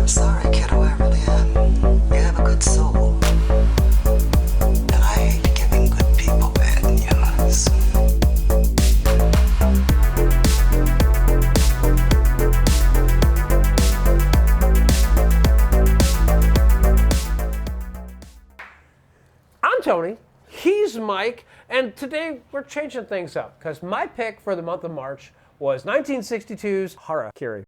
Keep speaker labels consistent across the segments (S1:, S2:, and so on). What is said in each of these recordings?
S1: sorry, kiddo, I really am. You have a good soul. And I hate giving good people bad news.
S2: I'm Tony, he's Mike, and today we're changing things up because my pick for the month of March was 1962's Hara-kiri.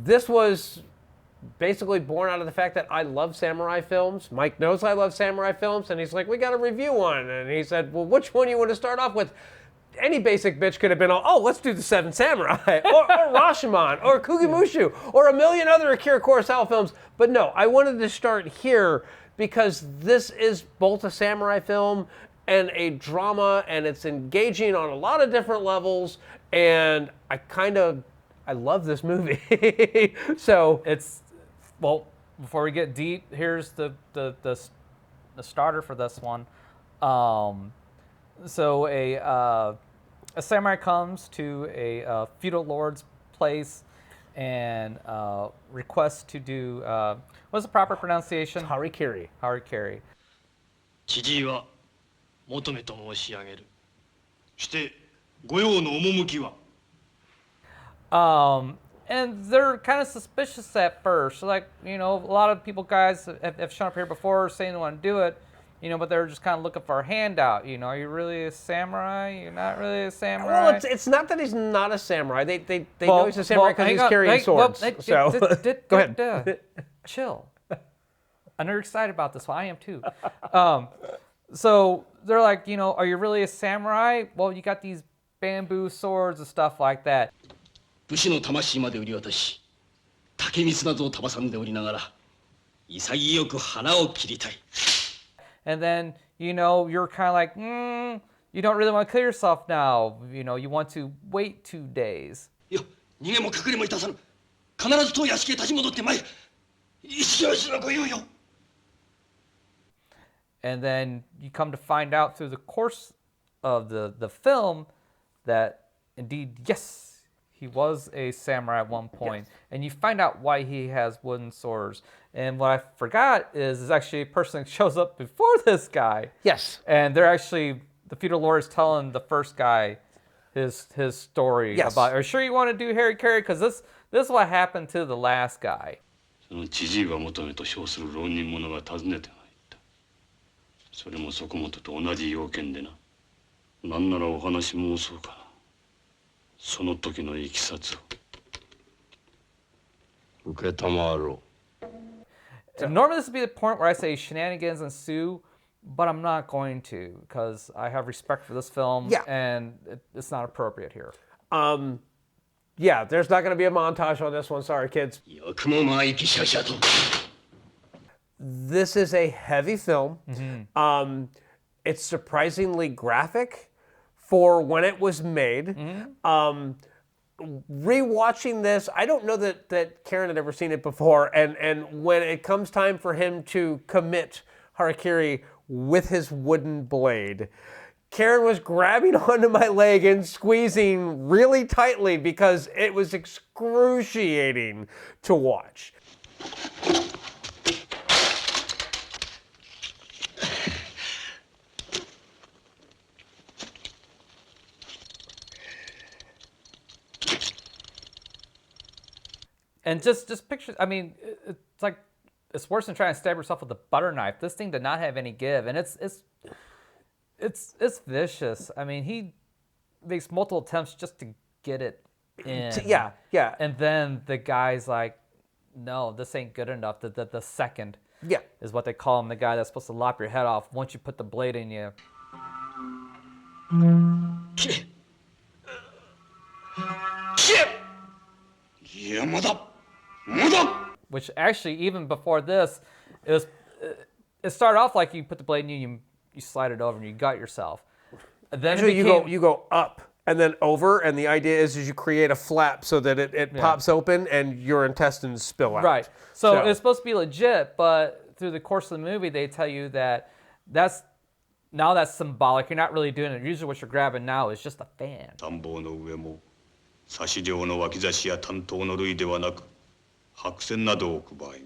S2: This was basically born out of the fact that I love samurai films. Mike knows I love samurai films, and he's like, we got to review one. And he said, well, which one do you want to start off with? Any basic bitch could have been, oh, let's do the Seven Samurai, or Rashomon, or Kugimushu, or a million other Akira Kurosawa films. But no, I wanted to start here because this is both a samurai film and a drama, and it's engaging on a lot of different levels, and I love this movie. So
S3: it's, well, before we get deep, here's the starter for this one. So a samurai comes to a feudal lord's place and requests to do, what's the proper pronunciation?
S2: Harakiri.
S3: Harakiri.
S4: 知事は求めと申し上げる。して御用の趣は。
S3: And they're kind of suspicious at first. Like, you know, a lot of guys have shown up here before saying they want to do it, you know, but they're just kind of looking for a handout. You know, are you really a samurai? You're not really a samurai.
S2: Well, it's not that he's not a samurai. They know he's a samurai because he's carrying swords. Go ahead.
S3: Chill. I know you're excited about this one. I am too. So they're like, you know, are you really a samurai? Well, you got these bamboo swords and stuff like that.
S4: 武士の魂まで売り渡し、竹光などを束さんでおりながら、潔く花を切りたい。
S3: And then, you know, you're kind of like, you don't really want to kill yourself now. You know, you want to wait 2 days.
S4: いや、逃げも隠れもいたさぬ。必ず当屋敷へ立ち戻ってまい。一応しのご猶予。
S3: And then you come to find out through the course of the film that indeed, yes, he was a samurai at one point. Yes. And you find out why he has wooden swords. And what I forgot is actually a person that shows up before this guy.
S2: Yes.
S3: And they're actually, the feudal lord is telling the first guy his story.
S2: Yes.
S3: About, are you sure you want to do Harakiri? Because this is what happened to the last guy.
S4: その知事が求めと称する浪人者が訪ねてまいった。それもそこもとと同じ要件でな。なんならお話申そうかな。 その時のいきさつを受けたまろう。
S3: Normally this would be the point where I say shenanigans ensue, but I'm not going to because I have respect for this film, and it's not appropriate here.
S2: Yeah, there's not going to be a montage on this one. Sorry, kids. This is a heavy film. Mm-hmm. It's surprisingly graphic for when it was made. Mm-hmm. Rewatching this, I don't know that Karen had ever seen it before, and when it comes time for him to commit Harakiri with his wooden blade, Karen was grabbing onto my leg and squeezing really tightly because it was excruciating to watch.
S3: And just picture. I mean, it's like it's worse than trying to stab yourself with a butter knife. This thing did not have any give, and it's vicious. I mean, he makes multiple attempts just to get it in.
S2: Yeah.
S3: And then the guy's like, "No, this ain't good enough." The second is what they call him, the guy that's supposed to lop your head off once you put the blade in you. Which actually, even before this, it started off like you put the blade in you slide it over and you gut yourself. Then
S2: Actually, you go up and then over, and the idea is you create a flap so that it pops open and your intestines spill out.
S3: Right. So it's supposed to be legit, but through the course of the movie, they tell you that's symbolic. You're not really doing it. Usually, what you're grabbing now is just a fan.
S4: 差し状の脇差しや担当の類ではなく白線などを置く場合が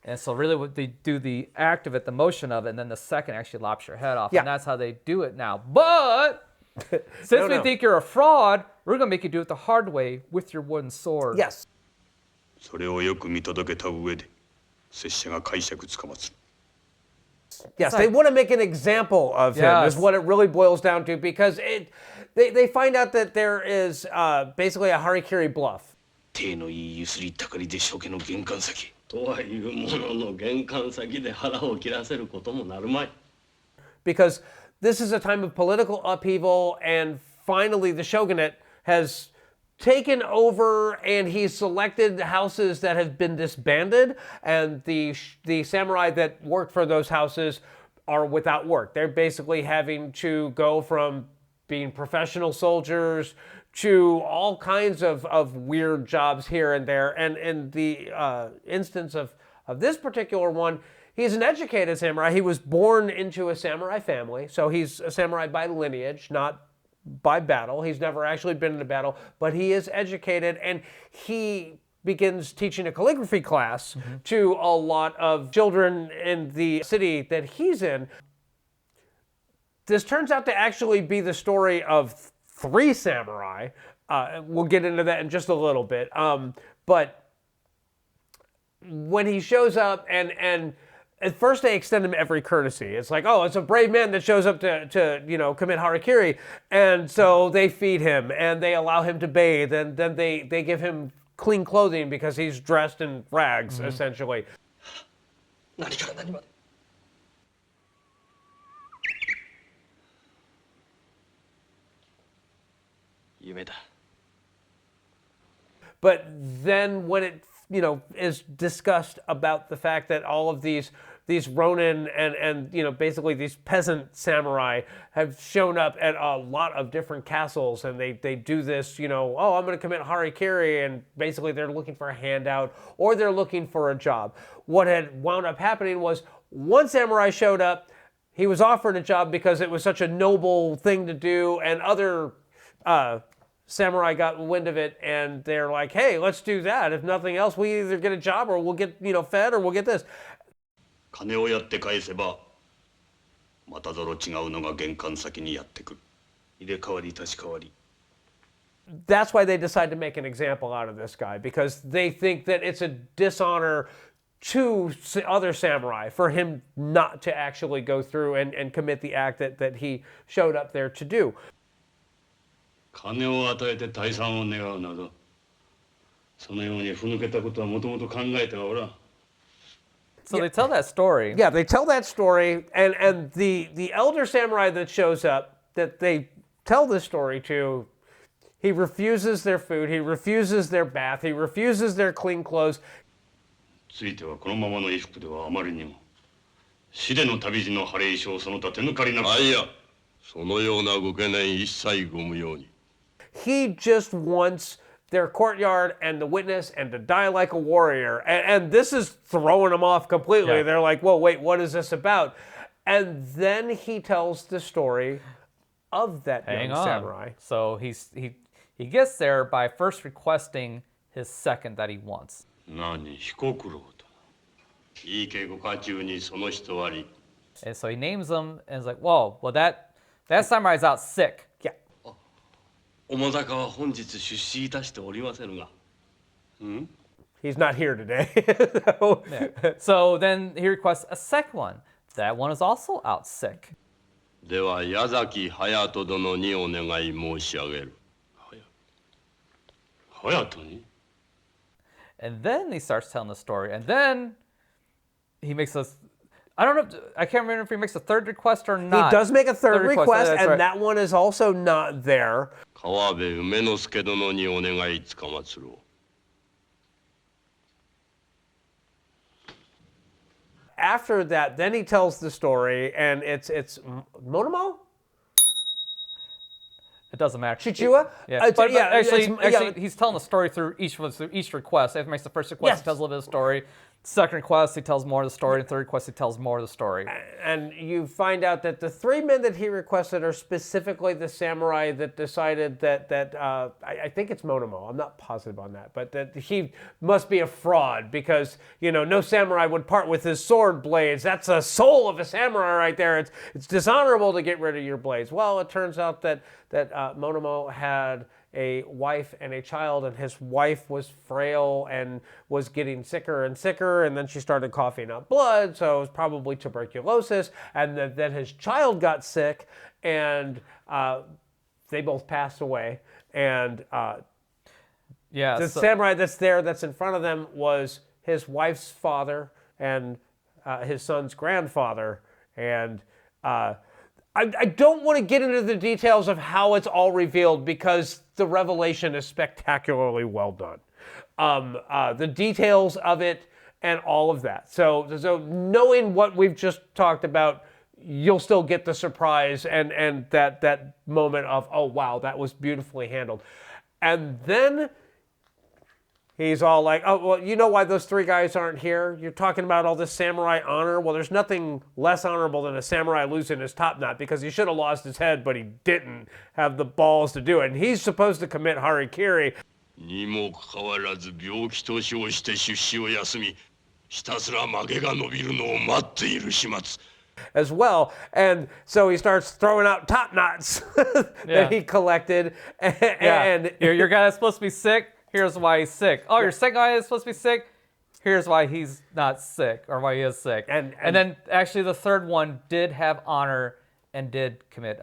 S3: And so really what they do the act of it, the motion of it, and then the second actually lops your head off.
S2: Yeah.
S3: And that's how they do it now. But since we think you're a fraud, we're going to make you do it the hard way with your wooden sword.
S2: Yes.
S4: それをよく見届けた上で拙者が解釈つかまつる
S2: Yes, they want to make an example of him is what it really boils down to, because they find out that there is basically a Harakiri bluff.
S4: 手のいいゆすりたかりで処刑の玄関先とはいうものの玄関先で腹を切らせることもなるまい
S2: Because this is a time of political upheaval, and finally the shogunate has taken over, and he's selected houses that have been disbanded, and the samurai that worked for those houses are without work. They're basically having to go from being professional soldiers to all kinds of weird jobs here and there. And in the instance of this particular one, he's an educated samurai. He was born into a samurai family, so he's a samurai by lineage, not by battle. He's never actually been in a battle, but he is educated, and he begins teaching a calligraphy class to a lot of children in the city that he's in. This turns out to actually be the story of 3 samurai. We'll get into that in just a little bit. But when he shows up, and at first they extend him every courtesy. It's like, oh, it's a brave man that shows up to commit Harakiri. And so they feed him, and they allow him to bathe, and then they give him clean clothing because he's dressed in rags, essentially.
S4: 何から何まで夢だ
S2: But then when it is discussed about the fact that all of these ronin and basically these peasant samurai have shown up at a lot of different castles, and they do this, oh, I'm going to commit Harakiri, and basically they're looking for a handout or they're looking for a job. What had wound up happening was one samurai showed up, he was offered a job because it was such a noble thing to do, and other samurai got wind of it, and they're like, hey, let's do that. If nothing else, we either get a job or we'll get fed or we'll get this.
S4: 金をやって返せばまたぞろ違うのが玄関先にやってくる入れ替わり立ち替わり
S2: That's why they decide to make an example out of this guy, because they think that it's a dishonor to other samurai for him not to actually go through and commit the act that he showed up there to do.
S4: 金を与えて退散を願うなどそのようにふぬけたことはもともと考えてはおらん
S3: So they tell that story.
S2: Yeah, they tell that story, and the elder samurai that shows up, that they tell this story to, he refuses their food, he refuses their bath, he refuses their clean clothes.
S4: ついてはこのままの衣服ではあまりにも死での旅路の晴れ衣装その他手抜かりなくあいやそのようなご懸念一切ご無用に
S2: He just wants their courtyard and the witness and to die like a warrior. And this is throwing them off completely.
S3: Yeah.
S2: They're like, whoa, wait, what is this about? And then he tells the story of that young samurai.
S3: So he gets there by first requesting his second that he wants.
S4: 何彦九郎といい稽古家中にその人あり
S3: And so he names him and is like, whoa, well that samurai's out sick.
S2: Yeah.
S4: おもざかは本日出資いたしておりませぬが
S2: He's not here today. So-
S3: Yeah. So then he requests a second one. That one is also out sick.
S4: では矢崎隼人殿にお願い申し上げる。隼人に
S3: And then he starts telling the story. And then he makes us. I don't know. I can't remember if he makes a third request or
S2: He
S3: not.
S2: does make a third request,
S3: that's
S2: and
S3: right.
S2: that one is also not there.
S4: 川辺梅之助殿にお願いつかまつろう。
S2: After that, then he tells the story, and it's Monomo?
S3: It doesn't matter.
S2: Chichiwa?
S3: Yeah, but
S2: yeah,
S3: actually,
S2: yeah.
S3: he's telling the story through each request. After he makes the first request,
S2: Yes.
S3: he tells a little bit of the story. Second request, he tells more of the story. And third request, he tells more of the story.
S2: And you find out that the 3 men that he requested are specifically the samurai that decided that I think it's Monomo. I'm not positive on that, but that he must be a fraud because no samurai would part with his sword blades. That's the soul of a samurai right there. It's dishonorable to get rid of your blades. Well, it turns out that Monomo had a wife and a child, and his wife was frail and was getting sicker and sicker, and then she started coughing up blood, so it was probably tuberculosis, and then his child got sick, and they both passed away, and the samurai that's in front of them was his wife's father and his son's grandfather, and I don't want to get into the details of how it's all revealed because the revelation is spectacularly well done. The details of it and all of that. So knowing what we've just talked about, you'll still get the surprise and that moment of, oh, wow, that was beautifully handled. And then he's all like, oh, well, you know why those 3 guys aren't here? You're talking about all this samurai honor. Well, there's nothing less honorable than a samurai losing his top knot because he should have lost his head, but he didn't have the balls to do it. And he's supposed to commit Harakiri.
S4: にもかかわらず病気と称して出資を休み、ひたすら負けが伸びるのを待っている始末。
S2: As well, and so he starts throwing out top knots that he collected, and
S3: your guy is supposed to be sick. Here's why he's sick. Oh, your second guy is supposed to be sick. Here's why he's not sick, or why he is sick. And then actually the third one did have honor and did commit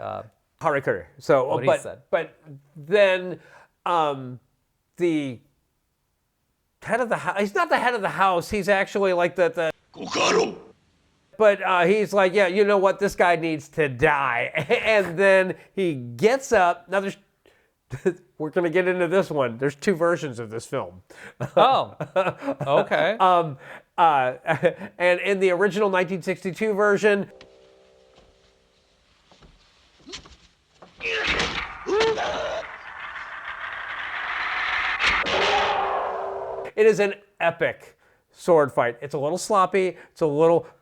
S2: Harakiri. So,
S3: what he said.
S2: But then the head of the house. He's not the head of the house. He's actually like the.
S4: Kokaro!
S2: But he's like, yeah, you know what? This guy needs to die. And then he gets up. Now we're going to get into this one. There's 2 versions of this film.
S3: Oh, okay.
S2: And in the original 1962 version, it is an epic sword fight. It's a little sloppy,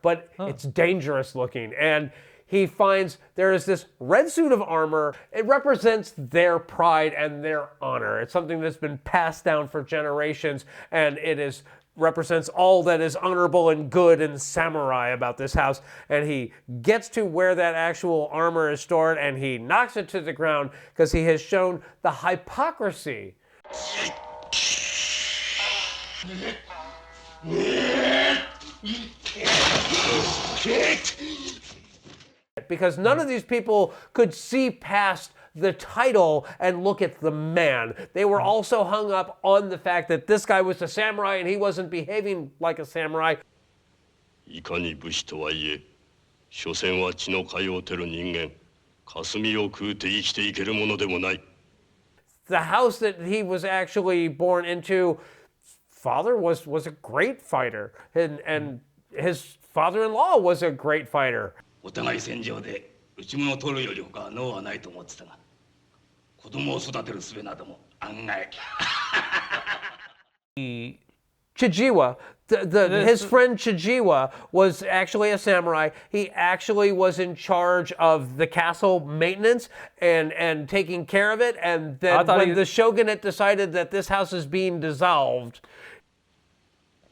S2: but it's dangerous looking. And he finds there is this red suit of armor. It represents their pride and their honor. It's something that's been passed down for generations, and it represents all that is honorable and good and samurai about this house. And he gets to where that actual armor is stored, and he knocks it to the ground because he has shown the hypocrisy. Because none of these people could see past the title and look at the man. They were also hung up on the fact that this guy was a samurai and he wasn't behaving like a samurai.
S4: いかに武士とはいえ、所詮は血の通うてる人間、霞を食うて生きていけるものでもない。
S2: The house that he was actually born into, father was a great fighter, and his father-in-law was a great fighter.
S5: お互い戦場で内物を取るより他は能はないと思ってたが、子供を育てる術なども案外。
S2: Chijiwa, his friend Chijiwa was actually a samurai. He actually was in charge of the castle maintenance and taking care of it. And then when the shogunate decided that this house is being dissolved,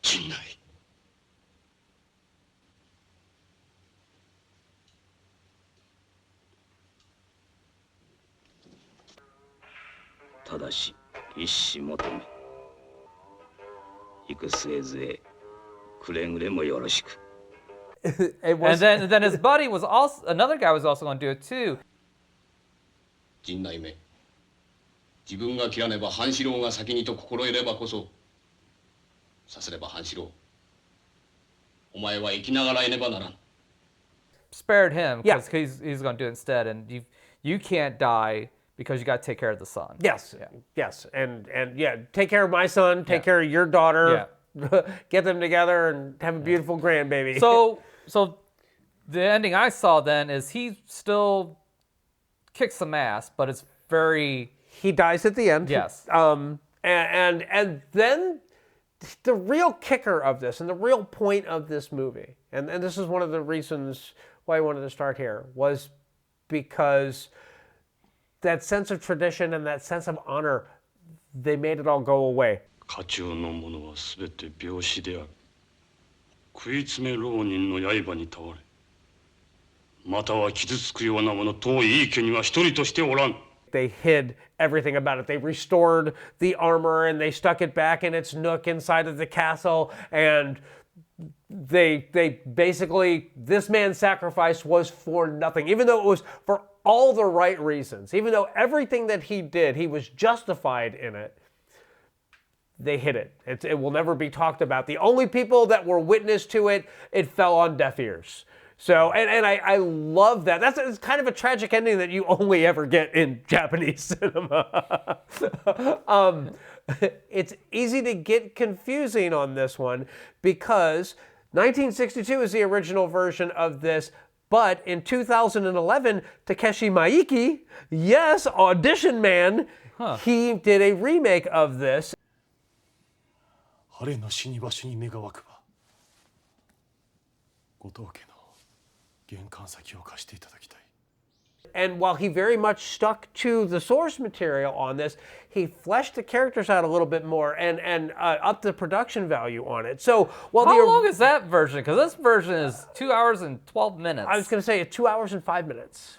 S4: 陣内。ただし一矢求め。
S5: 行く末々くれぐれもよろしく。
S2: It was,
S3: And then his buddy was also, another guy was also going to do it too.
S4: 陣内目自分が切らねば半四郎が先にと心得ればこそさすれば半四郎お前は生きながらえねばならん。
S3: Spared him
S2: Yeah.
S3: because he's going to do it instead, and you can't die because you got to take care of the son.
S2: yes,
S3: Yeah.
S2: yes, and yeah, take care of my son, take
S3: Yeah.
S2: care of your daughter, get them together, and have a beautiful grandbaby.
S3: So the ending I saw then is he still kicks some ass, but it's very
S2: he dies at the end.
S3: Yes.
S2: And then the real kicker of this, and the real point of this movie, and this is one of the reasons why I wanted to start here, was because that sense of tradition and that sense of honor, they made it all go away.
S4: 家中の者はすべて病死である。食い詰め浪人の刃に倒れまたは傷つくような者遠い家には一人としておらん。
S2: They hid everything about it. They restored the armor and they stuck it back in its nook inside of the castle. And they basically, this man's sacrifice was for nothing, even though it was for all the right reasons, even though everything that he did, he was justified in it. They hid it. It will never be talked about. The only people that were witness to it, it fell on deaf ears. So, and I love that. It's kind of a tragic ending that you only ever get in Japanese cinema. It's easy to get confusing on this one because 1962 is the original version of this, but in 2011, Takeshi Miike, yes, Audition Man, he did a remake of this.
S6: 晴れの死に場所に目が湧くば後藤家の玄関先を貸していただきたい。
S2: And while he very much stuck to the source material on this, he fleshed the characters out a little bit more and upped the production value on it. So while
S3: How long is that version? Because this version is 2 hours and 12 minutes.
S2: I was going to say 2 hours and 5 minutes.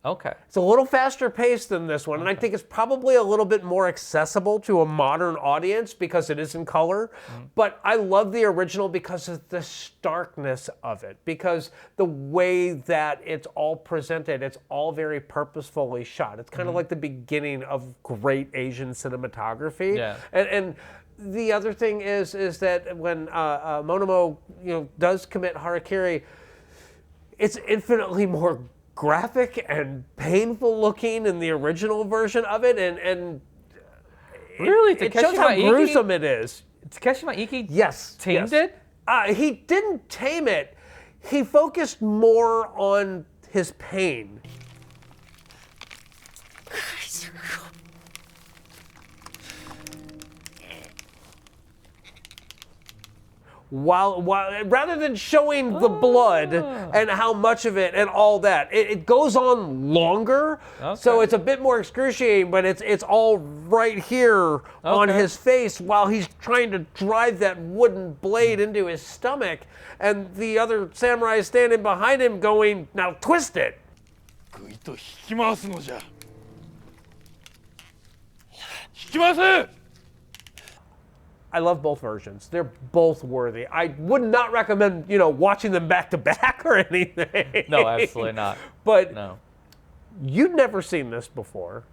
S3: Okay.
S2: It's a little faster paced than this one, and I think it's probably a little bit more accessible to a modern audience because it is in color. But I love the original because of the starkness of it, because the way that it's all presented, it's all very purposefully shot. It's kind of like the beginning of great Asian cinematography.
S3: Yeah.
S2: And the other thing is that when Monomo does commit Harakiri, it's infinitely more graphic and painful looking in the original version of it, and
S3: Really?
S2: it
S3: Takeshi
S2: shows how
S3: Miike?
S2: gruesome it is.
S3: Takeshi Miike
S2: Yes,
S3: tamed
S2: yes.
S3: it?
S2: He didn't tame it. He focused more on his pain. While rather than showing the blood and how much of it and all that, it goes on longer, so it's a bit more excruciating. But it's all right here on his face while he's trying to drive that wooden blade into his stomach, and the other samurai is standing behind him, going, "Now twist it."
S6: ぐいと引き回すのじゃ。引き回せ。
S2: I love both versions. They're both worthy. I would not recommend, watching them back to back or anything.
S3: No, absolutely not.
S2: But
S3: No.
S2: you've never seen this before.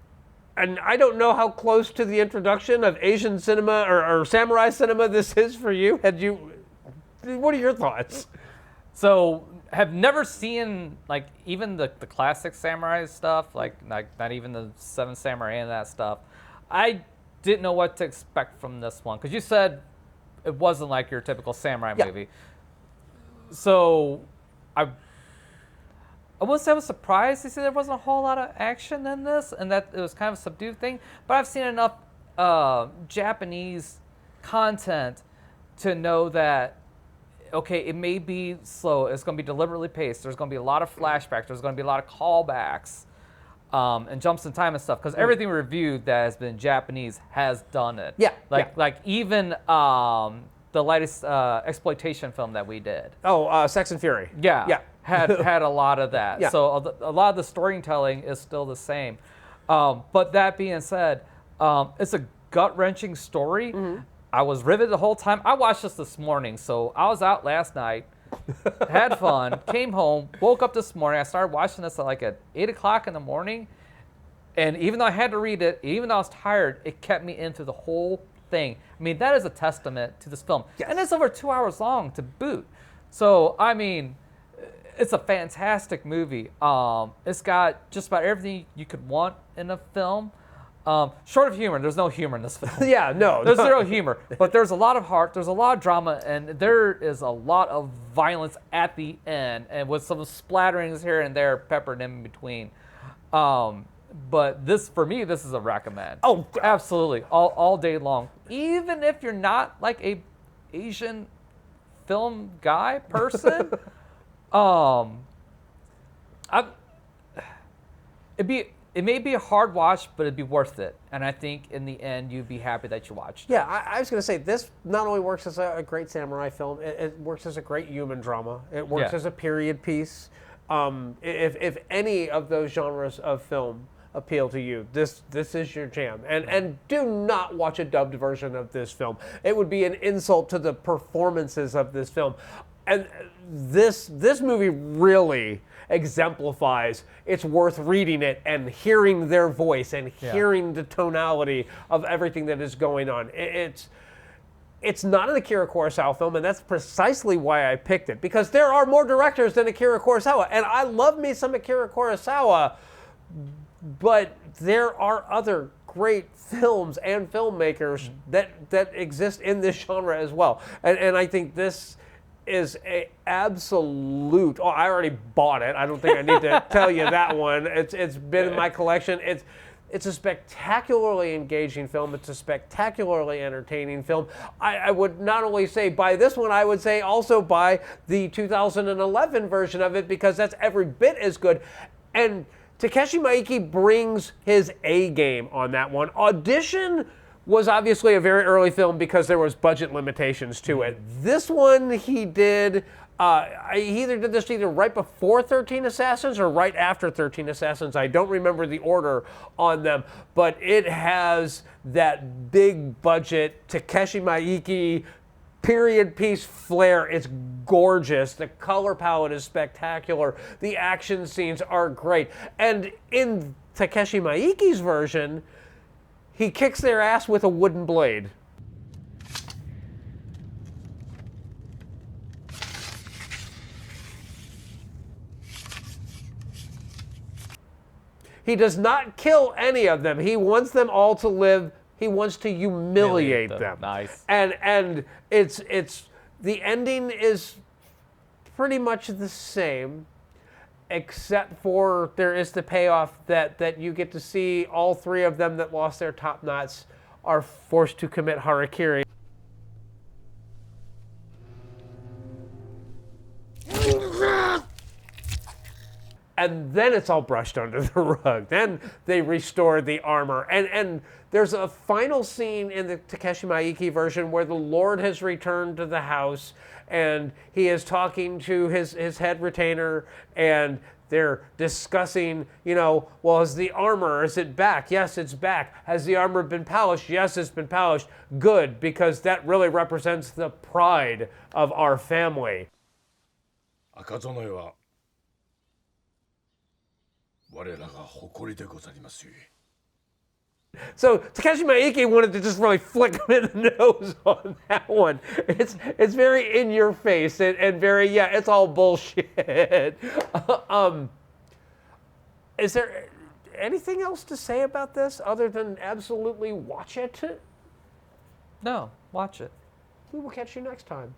S2: And I don't know how close to the introduction of Asian cinema or samurai cinema this is for you. What are your thoughts?
S3: So, have never seen, like, even the classic samurai stuff, like not even the Seven Samurai and that stuff. I didn't know what to expect from this one because you said it wasn't like your typical samurai movie. So I wouldn't say I was surprised to see there wasn't a whole lot of action in this and that it was kind of a subdued thing. But I've seen enough Japanese content to know that okay, it may be slow. It's going to be deliberately paced. There's going to be a lot of flashbacks. There's going to be a lot of callbacks. And jumps in time and stuff, because everything we reviewed that has been Japanese has done it.
S2: Yeah,
S3: Like even the latest exploitation film that we did.
S2: Oh, Sex and Fury.
S3: Yeah. Had a lot of that.
S2: Yeah.
S3: So a lot of the storytelling is still the same. But that being said, it's a gut-wrenching story. I was riveted the whole time. I watched this morning, so I was out last night, had fun, came home, woke up this morning. I started watching this at 8 o'clock in the morning, and even though I had to read it, even though I was tired, it kept me in through the whole thing. I mean, that is a testament to this film.
S2: Yes.
S3: And it's over 2 hours long to boot. So, I mean, it's a fantastic movie. It's got just about everything you could want in a film. Short of humor, there's no humor in this film.
S2: Yeah, no.
S3: There's zero humor. But there's a lot of heart, there's a lot of drama, and there is a lot of violence at the end, and with some splatterings here and there peppered in between. But this, for me, this is a recommend.
S2: Oh,
S3: absolutely, all day long. Even if you're not like a Asian film guy person, it may be a hard watch, but it'd be worth it. And I think in the end, you'd be happy that you watched it.
S2: Yeah, I was going to say, this not only works as a great samurai film, it works as a great human drama. It works as a period piece. If any of those genres of film appeal to you, this is your jam. And do not watch a dubbed version of this film. It would be an insult to the performances of this film. And this movie really exemplifies it's worth reading it and hearing their voice and hearing the tonality of everything that is going on. It's not an Akira Kurosawa film, and that's precisely why I picked it, because there are more directors than Akira Kurosawa, and I love me some Akira Kurosawa, but there are other great films and filmmakers that exist in this genre as well. And I think this is a absolute, I already bought it. I don't think I need to tell you that one. It's been in my collection. It's a spectacularly engaging film. It's a spectacularly entertaining film. I would not only say buy this one, I would say also buy the 2011 version of it, because that's every bit as good. And Takeshi Miike brings his A game on that one. Audition was obviously a very early film because there was budget limitations to it. This one he did, he either did this right before 13 Assassins or right after 13 Assassins. I don't remember the order on them, but it has that big budget Takeshi Miike period piece flair. It's gorgeous. The color palette is spectacular. The action scenes are great. And in Takeshi Miike's version, he kicks their ass with a wooden blade. He does not kill any of them. He wants them all to live. He wants to humiliate them.
S3: Nice.
S2: And it's the ending is pretty much the same, except for there is the payoff that you get to see all three of them that lost their top knots are forced to commit Harakiri. And then it's all brushed under the rug. Then they restore the armor. And there's a final scene in the Takeshi Miike version where the Lord has returned to the house and he is talking to his head retainer, and they're discussing, well, is the armor, is it back? Yes, it's back. Has the armor been polished? Yes, it's been polished. Good, because that really represents the pride of our family.
S6: 赤園へは我らが誇りでござりますゆえ。
S2: So Takeshi Miike wanted to just really flick him in the nose on that one. It's very in your face and very, it's all bullshit. Is there anything else to say about this other than absolutely watch it?
S3: No, watch it.
S2: We will catch you next time.